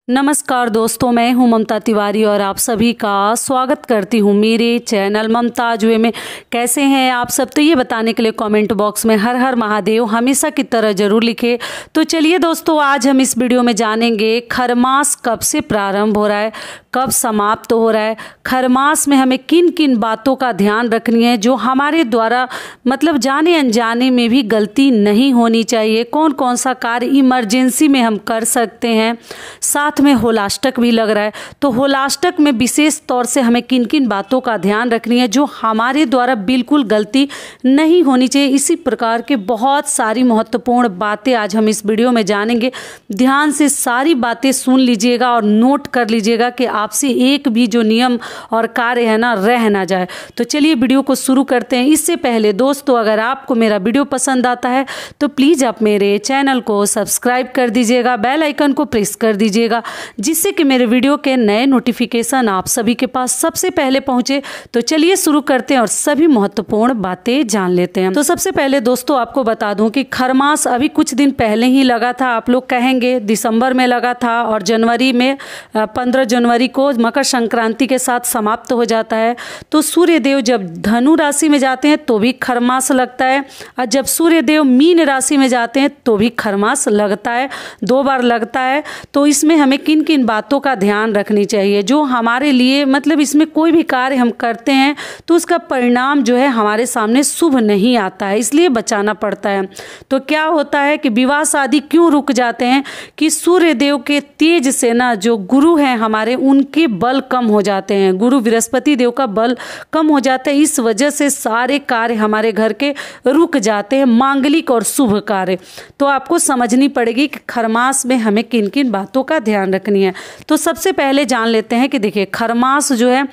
नमस्कार दोस्तों, मैं हूं ममता तिवारी और आप सभी का स्वागत करती हूं मेरे चैनल ममताज वे में। कैसे हैं आप सब? तो ये बताने के लिए कमेंट बॉक्स में हर हर महादेव हमेशा की तरह जरूर लिखें। तो चलिए दोस्तों, आज हम इस वीडियो में जानेंगे खरमास कब से प्रारंभ हो रहा है, कब समाप्त हो रहा है, खरमास में हमें किन किन बातों का ध्यान रखनी है जो हमारे द्वारा मतलब जाने अनजाने में भी गलती नहीं होनी चाहिए, कौन कौन सा कार्य इमरजेंसी में हम कर सकते हैं। साथ में होलाष्टक भी लग रहा है, तो होलाष्टक में विशेष तौर से हमें किन किन बातों का ध्यान रखनी है जो हमारे द्वारा बिल्कुल गलती नहीं होनी चाहिए। इसी प्रकार के बहुत सारी महत्वपूर्ण बातें आज हम इस वीडियो में जानेंगे। ध्यान से सारी बातें सुन लीजिएगा और नोट कर लीजिएगा कि आपसे एक भी जो नियम और कार्य है ना रह ना जाए। तो चलिए वीडियो को शुरू करते हैं। इससे पहले दोस्तों, अगर आपको मेरा वीडियो पसंद आता है तो प्लीज़ आप मेरे चैनल को सब्सक्राइब कर दीजिएगा, बेल आइकन को प्रेस कर दीजिएगा, जिससे कि मेरे वीडियो के नए नोटिफिकेशन आप सभी के पास सबसे पहले पहुंचे। तो चलिए शुरू करते हैं और सभी महत्वपूर्ण बातें जान लेते हैं। तो सबसे पहले दोस्तों आपको बता दूं कि खरमास अभी कुछ दिन पहले ही लगा था। आप लोग कहेंगे दिसंबर में लगा था और जनवरी में 15 जनवरी को मकर संक्रांति के साथ समाप्त हो जाता है। तो सूर्य देव जब धनु राशि में जाते हैं तो भी खरमास लगता है, और जब सूर्य देव मीन राशि में जाते हैं तो भी खरमास लगता है, 2 बार लगता है। तो इसमें हमें किन किन बातों का ध्यान रखनी चाहिए जो हमारे लिए मतलब इसमें कोई भी कार्य हम करते हैं तो उसका परिणाम जो है हमारे सामने शुभ नहीं आता है, इसलिए बचाना पड़ता है। तो क्या होता है कि विवाह शादी क्यों रुक जाते हैं कि सूर्य देव के तेज से ना जो गुरु हैं हमारे, उनके बल कम हो जाते हैं, गुरु बृहस्पति देव का बल कम हो जाता है। इस वजह से सारे कार्य हमारे घर के रुक जाते हैं, मांगलिक और शुभ कार्य। तो आपको समझनी पड़ेगी कि खरमास में हमें किन किन बातों का ध्यान रखनी है। तो सबसे पहले जान लेते हैं कि देखिए खरमास जो है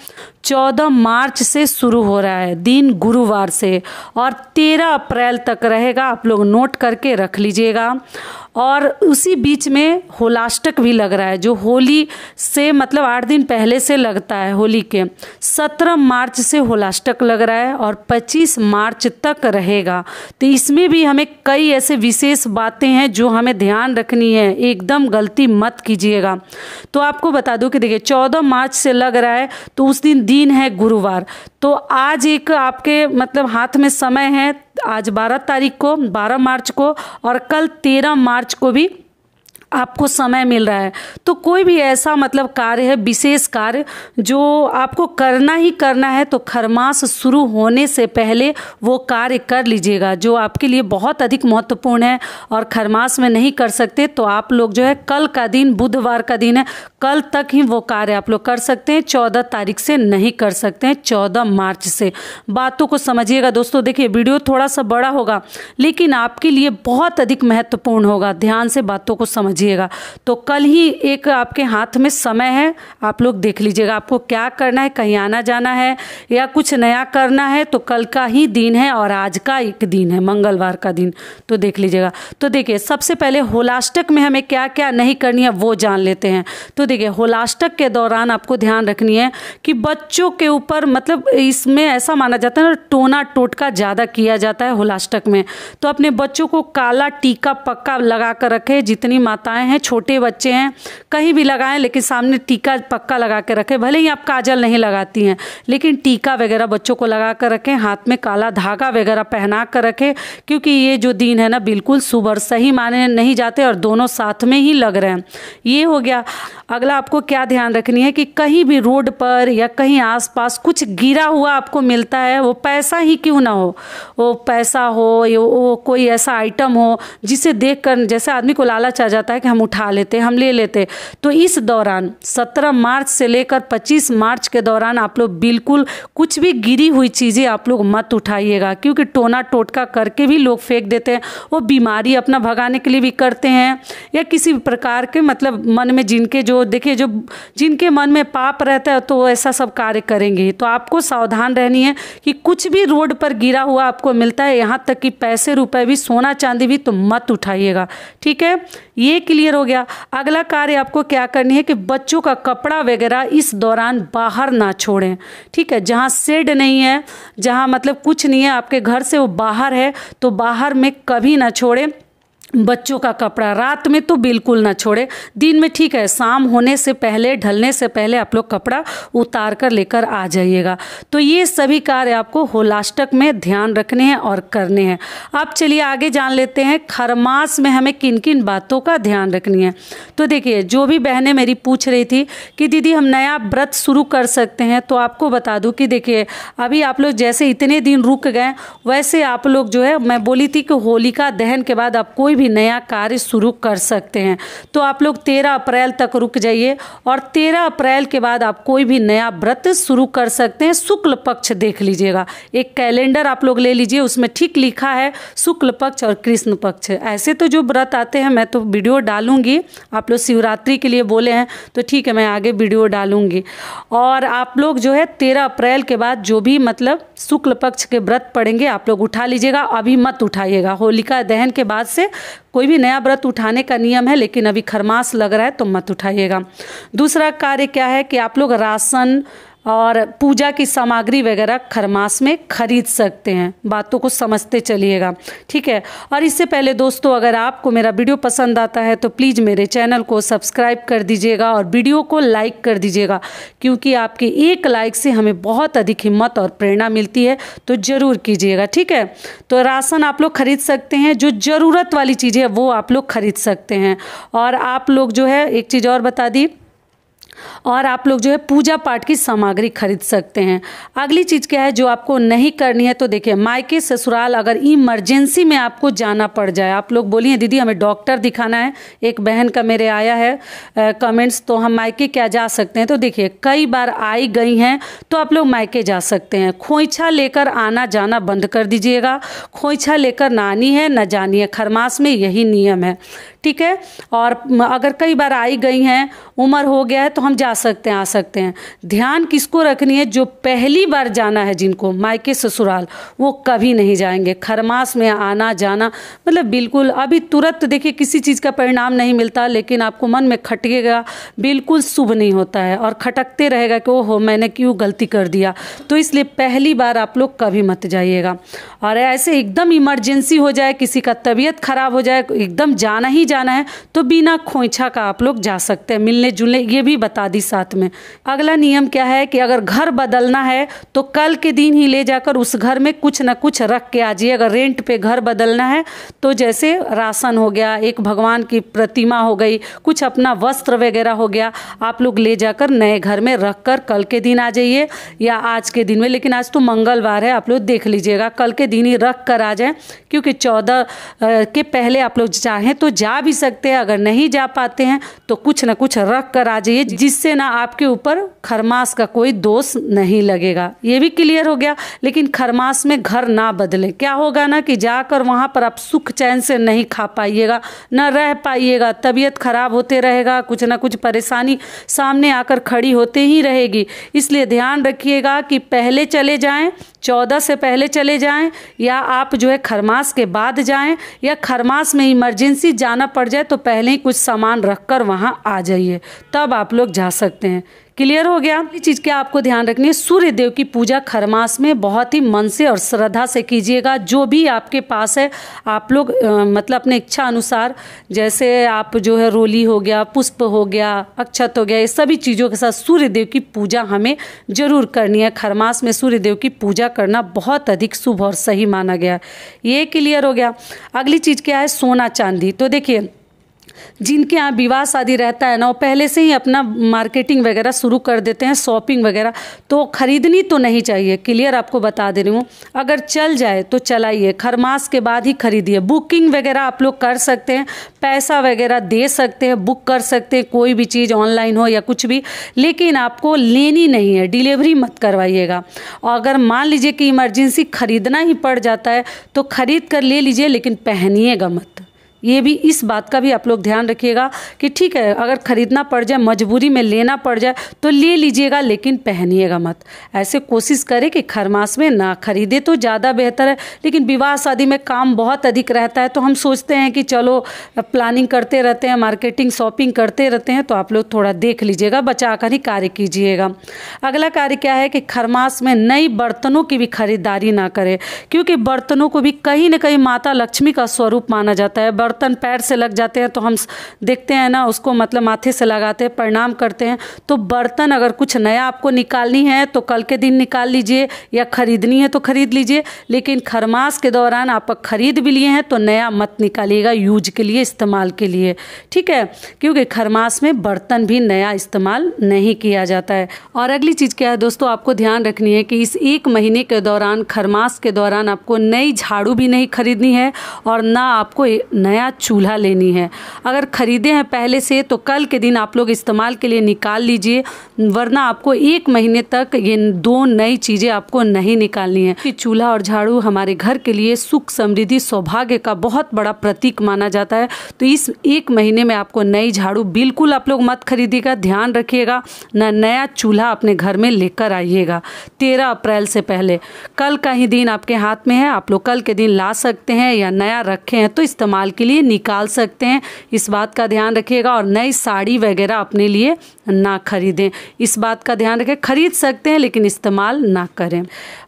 14 मार्च से शुरू हो रहा है, दिन गुरुवार से, और 13 अप्रैल तक रहेगा। आप लोग नोट करके रख लीजिएगा। और उसी बीच में होलाष्टक भी लग रहा है, जो होली से मतलब 8 दिन पहले से लगता है। होली के 17 मार्च से होलाष्टक लग रहा है और 25 मार्च तक रहेगा। तो इसमें भी हमें कई ऐसे विशेष बातें हैं जो हमें ध्यान रखनी है, एकदम गलती मत कीजिएगा। तो आपको बता दूं कि देखिए 14 मार्च से लग रहा है तो उस दिन है गुरुवार। तो आज एक आपके मतलब हाथ में समय है, आज 12 तारीख को, 12 मार्च को, और कल 13 मार्च को भी आपको समय मिल रहा है। तो कोई भी ऐसा मतलब कार्य है, विशेष कार्य जो आपको करना ही करना है, तो खरमास शुरू होने से पहले वो कार्य कर लीजिएगा जो आपके लिए बहुत अधिक महत्वपूर्ण है। और खरमास में नहीं कर सकते तो आप लोग जो है कल का दिन, बुधवार का दिन है, कल तक ही वो कार्य आप लोग कर सकते हैं। 14 तारीख से नहीं कर सकते हैं, 14 मार्च से। बातों को समझिएगा दोस्तों। देखिए वीडियो थोड़ा सा बड़ा होगा लेकिन आपके लिए बहुत अधिक महत्वपूर्ण होगा, ध्यान से बातों को समझिएगा। तो कल ही एक आपके हाथ में समय है, आप लोग देख लीजिएगा आपको क्या करना है, कहीं आना जाना है या कुछ नया करना है तो कल का ही दिन है और आज का एक दिन है, मंगलवार का दिन। तो देख लीजिएगा। तो देखिए सबसे पहले होलाष्टक में हमें क्या क्या नहीं करनी है वो जान लेते हैं। तो देखिए होलाष्टक के दौरान आपको ध्यान रखनी है कि बच्चों के ऊपर मतलब इसमें ऐसा माना जाता है ना, टोना टोटका ज़्यादा किया जाता है होलाष्टक में। तो अपने बच्चों को काला टीका पक्का लगा कर रखें। जितनी माताएं हैं, छोटे बच्चे हैं, कहीं भी लगाएं लेकिन सामने टीका पक्का लगा के रखें। भले ही आप काजल नहीं लगाती हैं लेकिन टीका वगैरह बच्चों को लगा कर रखें, हाथ में काला धागा वगैरह पहना कर रखें, क्योंकि ये जो दिन है ना बिल्कुल शुभ और सही माने नहीं जाते और दोनों साथ में ही लग रहे हैं। ये हो गया। अगला आपको क्या ध्यान रखनी है कि कहीं भी रोड पर या कहीं आसपास कुछ गिरा हुआ आपको मिलता है, वो पैसा ही क्यों ना हो, वो पैसा हो या वो कोई ऐसा आइटम हो जिसे देखकर जैसे आदमी को लालच आ जाता है कि हम उठा लेते, हम ले लेते। तो इस दौरान 17 मार्च से लेकर 25 मार्च के दौरान आप लोग बिल्कुल कुछ भी गिरी हुई चीज़ें आप लोग मत उठाइएगा, क्योंकि टोना टोटका करके भी लोग फेंक देते हैं। वो बीमारी अपना भगाने के लिए भी करते हैं या किसी प्रकार के मतलब मन में जिनके जो देखिए जो जिनके मन में पाप रहता है तो वो ऐसा सब कार्य करेंगे। तो आपको सावधान रहनी है कि कुछ भी रोड पर गिरा हुआ आपको मिलता है, यहाँ तक कि पैसे रुपए भी, सोना चांदी भी, तो मत उठाइएगा। ठीक है, ये क्लियर हो गया। अगला कार्य आपको क्या करनी है कि बच्चों का कपड़ा वगैरह इस दौरान बाहर ना छोड़ें। ठीक है, जहाँ शेड नहीं है, जहाँ मतलब कुछ नहीं है आपके घर से वो बाहर है, तो बाहर में कभी ना छोड़ें। बच्चों का कपड़ा रात में तो बिल्कुल ना छोड़े, दिन में ठीक है, शाम होने से पहले, ढलने से पहले आप लोग कपड़ा उतार कर लेकर आ जाइएगा। तो ये सभी कार्य आपको होलाष्टक में ध्यान रखने हैं और करने हैं। अब चलिए आगे जान लेते हैं खरमास में हमें किन किन बातों का ध्यान रखनी है। तो देखिए, जो भी बहनें मेरी पूछ रही थी कि दीदी हम नया व्रत शुरू कर सकते हैं, तो आपको बता दूं कि देखिए, अभी आप लोग जैसे इतने दिन रुक गए, वैसे आप लोग जो है, मैं बोली थी कि होलिका दहन के बाद आप कोई भी नया कार्य शुरू कर सकते हैं। तो आप लोग 13 अप्रैल तक रुक जाइए और 13 अप्रैल के बाद आप कोई भी नया व्रत शुरू कर सकते हैं। शुक्ल पक्ष देख लीजिएगा, एक कैलेंडर आप लोग ले लीजिए, उसमें ठीक लिखा है शुक्ल पक्ष और कृष्ण पक्ष। ऐसे तो जो व्रत आते हैं मैं तो वीडियो डालूंगी, आप लोग शिवरात्रि के लिए बोले हैं तो ठीक है, मैं आगे वीडियो डालूंगी। और आप लोग जो है 13 अप्रैल के बाद जो भी मतलब शुक्ल पक्ष के व्रत पड़ेंगे आप लोग उठा लीजिएगा, अभी मत उठाइएगा। होलिका दहन के बाद से कोई भी नया व्रत उठाने का नियम है, लेकिन अभी खरमास लग रहा है तो मत उठाइएगा। दूसरा कार्य क्या है कि आप लोग राशन और पूजा की सामग्री वगैरह खरमास में खरीद सकते हैं। बातों को समझते चलिएगा, ठीक है। और इससे पहले दोस्तों, अगर आपको मेरा वीडियो पसंद आता है तो प्लीज़ मेरे चैनल को सब्सक्राइब कर दीजिएगा और वीडियो को लाइक कर दीजिएगा, क्योंकि आपके एक लाइक से हमें बहुत अधिक हिम्मत और प्रेरणा मिलती है, तो ज़रूर कीजिएगा, ठीक है। तो राशन आप लोग खरीद सकते हैं, जो ज़रूरत वाली चीज़ें वो आप लोग खरीद सकते हैं। और आप लोग जो है, एक चीज़ और बता दी, और आप लोग जो है पूजा पाठ की सामग्री खरीद सकते हैं। अगली चीज़ क्या है जो आपको नहीं करनी है, तो देखिए, मायके ससुराल अगर इमरजेंसी में आपको जाना पड़ जाए, आप लोग बोलिए दीदी हमें डॉक्टर दिखाना है, एक बहन का मेरे आया है कमेंट्स, तो हम मायके क्या जा सकते हैं। तो देखिए, कई बार आई गई हैं तो आप लोग मायके जा सकते हैं। खोइछा लेकर आना जाना बंद कर दीजिएगा, खोइछा लेकर ना आनी है न जानी है, खरमास में यही नियम है, ठीक है। और अगर कई बार आई गई हैं, उम्र हो गया है, तो हम जा सकते हैं, आ सकते हैं। ध्यान किसको रखनी है, जो पहली बार जाना है जिनको मायके ससुराल, वो कभी नहीं जाएंगे। खरमास में आना जाना मतलब बिल्कुल, अभी तुरंत देखिए किसी चीज़ का परिणाम नहीं मिलता, लेकिन आपको मन में खटकेगा, बिल्कुल शुभ नहीं होता है और खटकते रहेगा कि ओहो मैंने क्यों गलती कर दिया। तो इसलिए पहली बार आप लोग कभी मत जाइएगा। और ऐसे एकदम इमरजेंसी हो जाए, किसी का तबीयत खराब हो जाए, एकदम जाना ही जाना है, तो बिना खोइछा का आप लोग जा सकते हैं, मिलने जुलने, ये भी बता दी साथ में। अगला नियम क्या है कि अगर घर बदलना है तो कल के दिन ही ले जाकर उस घर में कुछ न कुछ रख के आ जाइए। अगर रेंट पे घर बदलना है तो जैसे राशन हो गया, एक भगवान की प्रतिमा हो गई, कुछ अपना वस्त्र वगैरह हो गया, आप लोग ले जाकर नए घर में रख कर कल के दिन आ जाइए या आज के दिन में। लेकिन आज तो मंगलवार है, आप लोग देख लीजिएगा, कल के दिन ही रख कर आ जाएं, क्योंकि 14 के पहले आप लोग चाहें तो जा भी सकते हैं, अगर नहीं जा पाते हैं तो कुछ न कुछ रख कर आ जाइए, जिससे ना आपके ऊपर खरमास का कोई दोष नहीं लगेगा। ये भी क्लियर हो गया। लेकिन खरमास में घर ना बदले, क्या होगा ना कि जाकर वहाँ पर आप सुख चैन से नहीं खा पाइएगा, न रह पाइएगा, तबीयत खराब होते रहेगा, कुछ ना कुछ परेशानी सामने आकर खड़ी होते ही रहेगी। इसलिए ध्यान रखिएगा कि पहले चले जाएं, 14 से पहले चले जाएं, या आप जो है खरमास के बाद जाएं, या खरमास में इमरजेंसी जाना पड़ जाए तो पहले ही कुछ सामान रखकर वहां आ जाइए, तब आप लोग जा सकते हैं। क्लियर हो गया। ये चीज़ क्या आपको ध्यान रखनी है, सूर्य देव की पूजा खरमास में बहुत ही मन से और श्रद्धा से कीजिएगा। जो भी आपके पास है आप लोग मतलब अपने इच्छा अनुसार, जैसे आप जो है रोली हो गया, पुष्प हो गया, अक्षत हो गया, ये सभी चीज़ों के साथ सूर्य देव की पूजा हमें जरूर करनी है। खरमास में सूर्य देव की पूजा करना बहुत अधिक शुभ और सही माना गया। ये क्लियर हो गया। अगली चीज़ क्या है, सोना चांदी। तो देखिए, जिनके यहाँ विवाह शादी रहता है ना, वो पहले से ही अपना मार्केटिंग वगैरह शुरू कर देते हैं, शॉपिंग वगैरह, तो खरीदनी तो नहीं चाहिए। क्लियर आपको बता दे रही हूँ, अगर चल जाए तो चलाइए, खरमास के बाद ही खरीदिए। बुकिंग वगैरह आप लोग कर सकते हैं, पैसा वगैरह दे सकते हैं, बुक कर सकते हैं, कोई भी चीज़ ऑनलाइन हो या कुछ भी, लेकिन आपको लेनी नहीं है, डिलीवरी मत करवाइएगा। और अगर मान लीजिए कि इमरजेंसी खरीदना ही पड़ जाता है तो खरीद कर ले लीजिए, लेकिन पहनिएगा मत। ये भी, इस बात का भी आप लोग ध्यान रखिएगा कि ठीक है, अगर खरीदना पड़ जाए, मजबूरी में लेना पड़ जाए तो ले लीजिएगा, लेकिन पहनिएगा मत। ऐसे कोशिश करें कि खरमास में ना खरीदे तो ज़्यादा बेहतर है। लेकिन विवाह शादी में काम बहुत अधिक रहता है, तो हम सोचते हैं कि चलो प्लानिंग करते रहते हैं, मार्केटिंग शॉपिंग करते रहते हैं, तो आप लोग थोड़ा देख लीजिएगा, बचा कर ही कार्य कीजिएगा। अगला कार्य क्या है कि खरमास में नई बर्तनों की भी खरीदारी ना करें, क्योंकि बर्तनों को भी कहीं ना कहीं माता लक्ष्मी का स्वरूप माना जाता है। बर्तन पैर से लग जाते हैं तो हम देखते हैं ना, उसको मतलब माथे से लगाते हैं, प्रणाम करते हैं। तो बर्तन अगर कुछ नया आपको निकालनी है तो कल के दिन निकाल लीजिए, या खरीदनी है तो खरीद लीजिए, लेकिन खरमास के दौरान आप खरीद भी लिए हैं तो नया मत निकालिएगा यूज के लिए, इस्तेमाल के लिए, ठीक है, क्योंकि खरमास में बर्तन भी नया इस्तेमाल नहीं किया जाता है। और अगली चीज़ क्या है दोस्तों, आपको ध्यान रखनी है कि इस 1 महीने के दौरान, खरमास के दौरान आपको नई झाड़ू भी नहीं खरीदनी है और ना आपको नया चूल्हा लेनी है। अगर खरीदे हैं पहले से तो कल के दिन आप लोग इस्तेमाल के लिए निकाल लीजिए, वरना आपको 1 महीने तक ये 2 नई चीज़ें आपको नहीं निकालनी है। कि चूल्हा और झाड़ू हमारे घर के लिए सुख, समृद्धि, सौभाग्य का बहुत बड़ा प्रतीक माना जाता है। तो इस 1 महीने में आपको नई झाड़ू बिल्कुल आप लोग मत खरीदिएगा, ध्यान रखिएगा, ना नया चूल्हा अपने घर में लेकर आइएगा 13 अप्रैल से पहले। कल का ही दिन आपके हाथ में है, आप लोग कल के दिन ला सकते हैं, या नया रखे हैं तो इस्तेमाल के लिए निकाल सकते हैं, इस बात का ध्यान रखिएगा। और नई साड़ी वगैरह अपने लिए ना खरीदें, इस बात का ध्यान रखें। खरीद सकते हैं लेकिन इस्तेमाल ना करें।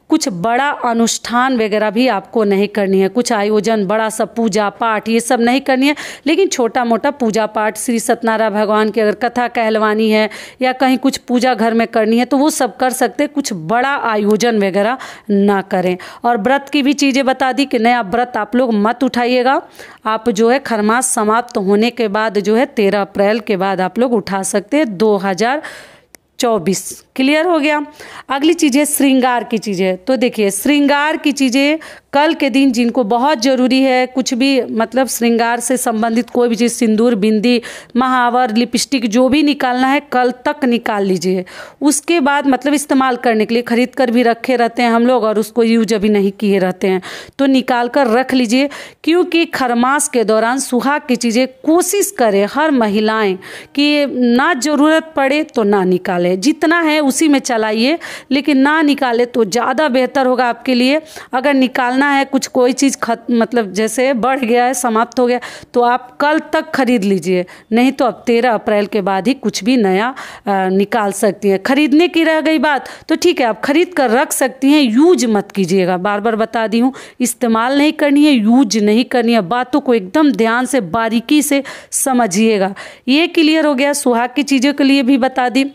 कुछ बड़ा अनुष्ठान वगैरह भी आपको नहीं करनी है, कुछ आयोजन, बड़ा सा पूजा पाठ, ये सब नहीं करनी है, लेकिन छोटा मोटा पूजा पाठ, श्री सत्यनारायण भगवान की अगर कथा कहलवानी है या कहीं कुछ पूजा घर में करनी है तो वो सब कर सकते हैं, कुछ बड़ा आयोजन वगैरह ना करें। और व्रत की भी चीज़ें बता दी कि नया व्रत आप लोग मत उठाइएगा, आप जो है खरमास समाप्त होने के बाद जो है 13 अप्रैल के बाद आप लोग उठा सकते हैं 2024। क्लियर हो गया। अगली चीज़ है श्रृंगार की चीज़ें। तो देखिए श्रृंगार की चीज़ें कल के दिन जिनको बहुत ज़रूरी है, कुछ भी मतलब श्रृंगार से संबंधित कोई भी चीज़, सिंदूर, बिंदी, महावर, लिपस्टिक, जो भी निकालना है कल तक निकाल लीजिए। उसके बाद मतलब इस्तेमाल करने के लिए खरीद कर भी रखे रहते हैं हम लोग और उसको यूज अभी नहीं किए रहते हैं, तो निकाल कर रख लीजिए, क्योंकि खरमास के दौरान सुहाग की चीज़ें कोशिश करें हर महिलाएं कि ना ज़रूरत पड़े तो ना निकालें, जितना है उसी में चलाइए, लेकिन ना निकाले तो ज़्यादा बेहतर होगा आपके लिए। अगर निकालना है कुछ, कोई चीज़ मतलब जैसे बढ़ गया है, समाप्त हो गया, तो आप कल तक खरीद लीजिए, नहीं तो अब 13 अप्रैल के बाद ही कुछ भी नया निकाल सकती हैं। खरीदने की रह गई बात तो ठीक है, आप खरीद कर रख सकती हैं, यूज मत कीजिएगा, बार बार बता दी हूँ, इस्तेमाल नहीं करनी है, यूज नहीं करनी है। बातों को एकदम ध्यान से बारीकी से समझिएगा। ये क्लियर हो गया। सुहाग की चीज़ों के लिए भी बता दी।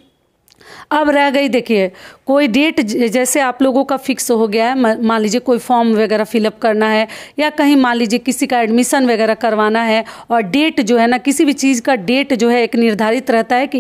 अब रह गई, देखिए कोई डेट जैसे आप लोगों का फिक्स हो गया है, मान लीजिए कोई फॉर्म वगैरह फिलअप करना है, या कहीं मान लीजिए किसी का एडमिशन वगैरह करवाना है, और डेट जो है ना, किसी भी चीज़ का डेट जो है एक निर्धारित रहता है कि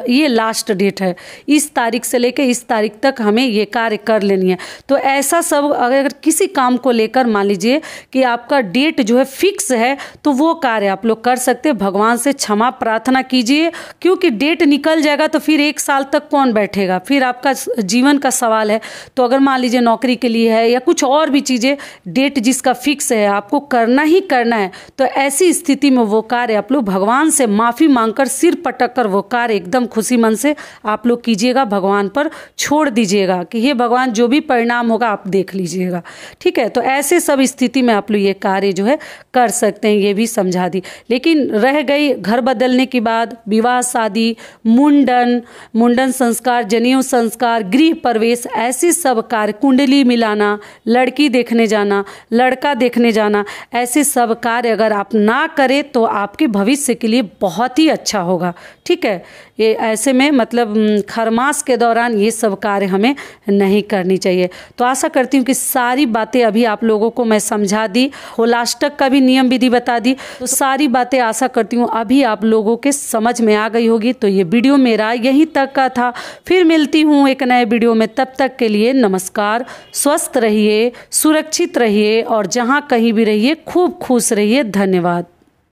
ये लास्ट डेट है, इस तारीख से लेकर इस तारीख तक हमें ये कार्य कर लेनी है। तो ऐसा सब अगर किसी काम को लेकर मान लीजिए कि आपका डेट जो है फिक्स है, तो वो कार्य आप लोग कर सकते हैं। भगवान से क्षमा प्रार्थना कीजिए, क्योंकि डेट निकल जाएगा तो फिर 1 साल तक कौन बैठेगा, फिर आपका जीवन का सवाल है। तो अगर मान लीजिए नौकरी के लिए है या कुछ और भी चीज़ें, डेट जिसका फिक्स है आपको करना ही करना है, तो ऐसी स्थिति में वो कार्य आप लोग भगवान से माफ़ी मांगकर सिर पटक कर वो कार्य एकदम खुशी मन से आप लोग कीजिएगा, भगवान पर छोड़ दीजिएगा कि हे भगवान जो भी परिणाम होगा आप देख लीजिएगा, ठीक है। तो ऐसे सब स्थिति में आप लोग ये कार्य जो है कर सकते हैं, ये भी समझा दी। लेकिन रह गई घर बदलने के बाद विवाह, शादी, मुंडन संस्कार, जनेऊ संस्कार, गृह प्रवेश, ऐसे सब कार्य, कुंडली मिलाना, लड़की देखने जाना, लड़का देखने जाना, ऐसे सब कार्य अगर आप ना करें तो आपके भविष्य के लिए बहुत ही अच्छा होगा, ठीक है। ये ऐसे में मतलब खरमास के दौरान ये सब कार्य हमें नहीं करनी चाहिए। तो आशा करती हूँ कि सारी बातें अभी आप लोगों को मैं समझा दी, होलाष्टक का भी नियम विधि बता दी, तो सारी बातें आशा करती हूँ अभी आप लोगों के समझ में आ गई होगी। तो ये वीडियो मेरा यहीं तक का था, फिर मिलती हूँ एक नए वीडियो में, तब तक के लिए नमस्कार। स्वस्थ रहिए, सुरक्षित रहिए और जहाँ कहीं भी रहिए खूब खुश रहिए। धन्यवाद।